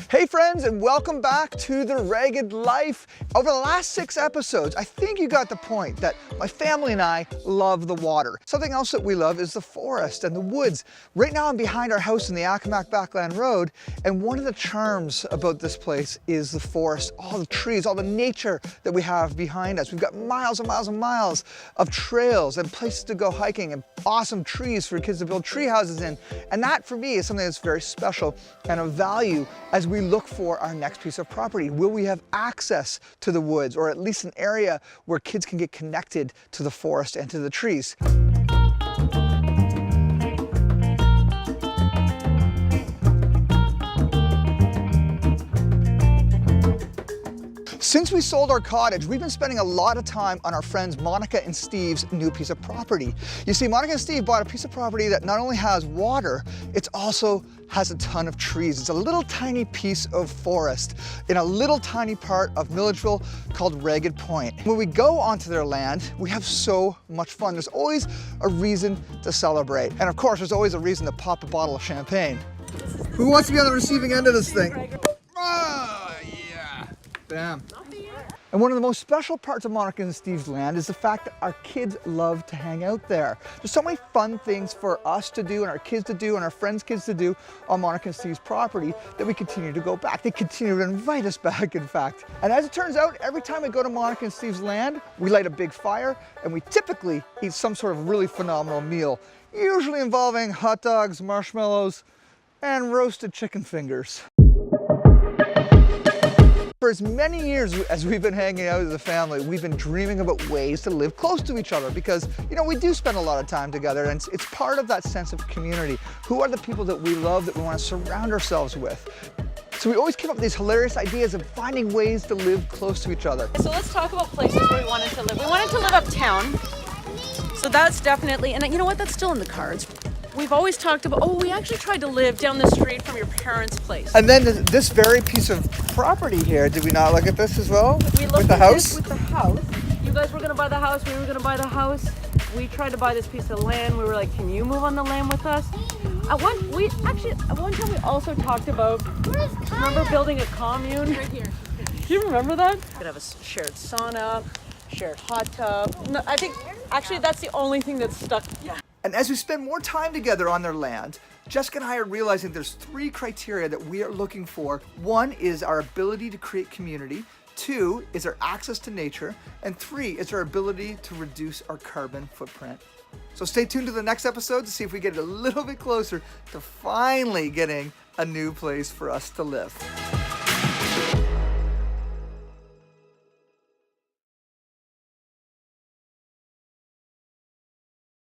Hey friends, and welcome back to The Ragged Life. Over the last 6 episodes, I think you got the point that my family and I love the water. Something else that we love is the forest and the woods. Right now I'm behind our house in the Accomack Backland Road, and one of the charms about this place is the forest, all the trees, all the nature that we have behind us. We've got miles and miles and miles of trails and places to go hiking and awesome trees for kids to build tree houses in. And that for me is something that's very special and of value as we look for our next piece of property. Will we have access to the woods, or at least an area where kids can get connected to the forest and to the trees? Since we sold our cottage, we've been spending a lot of time on our friends Monica and Steve's new piece of property. You see, Monica and Steve bought a piece of property that not only has water, it also has a ton of trees. It's a little tiny piece of forest in a little tiny part of Milledgeville called Ragged Point. When we go onto their land, we have so much fun. There's always a reason to celebrate. And of course, there's always a reason to pop a bottle of champagne. Who wants to be on the receiving end of this thing? Bam. And one of the most special parts of Monica and Steve's land is the fact that our kids love to hang out there. There's so many fun things for us to do and our kids to do and our friends' kids to do on Monica and Steve's property that we continue to go back. They continue to invite us back, in fact. And as it turns out, every time we go to Monica and Steve's land, we light a big fire and we typically eat some sort of really phenomenal meal, usually involving hot dogs, marshmallows, and roasted chicken fingers. For as many years as we've been hanging out as a family, we've been dreaming about ways to live close to each other because, you know, we do spend a lot of time together and it's part of that sense of community. Who are the people that we love that we want to surround ourselves with? So we always came up with these hilarious ideas of finding ways to live close to each other. So let's talk about places where we wanted to live. We wanted to live uptown. So that's definitely, and you know what, that's still in the cards. We've always talked about, we actually tried to live down the street from your parents' place. And then this very piece of property here, did we not look at this as well? We looked with the at house? This with the house. You guys were gonna buy the house, we were gonna buy the house. We tried to buy this piece of land. We were like, can you move on the land with us? At one time we also talked about, remember building a commune? Right here. Do you remember that? Could have a shared sauna, shared hot tub. No, I think, actually that's the only thing that's stuck. And as we spend more time together on their land, Jessica and I are realizing there's 3 criteria that we are looking for. 1 is our ability to create community. 2 is our access to nature. And 3 is our ability to reduce our carbon footprint. So stay tuned to the next episode to see if we get a little bit closer to finally getting a new place for us to live.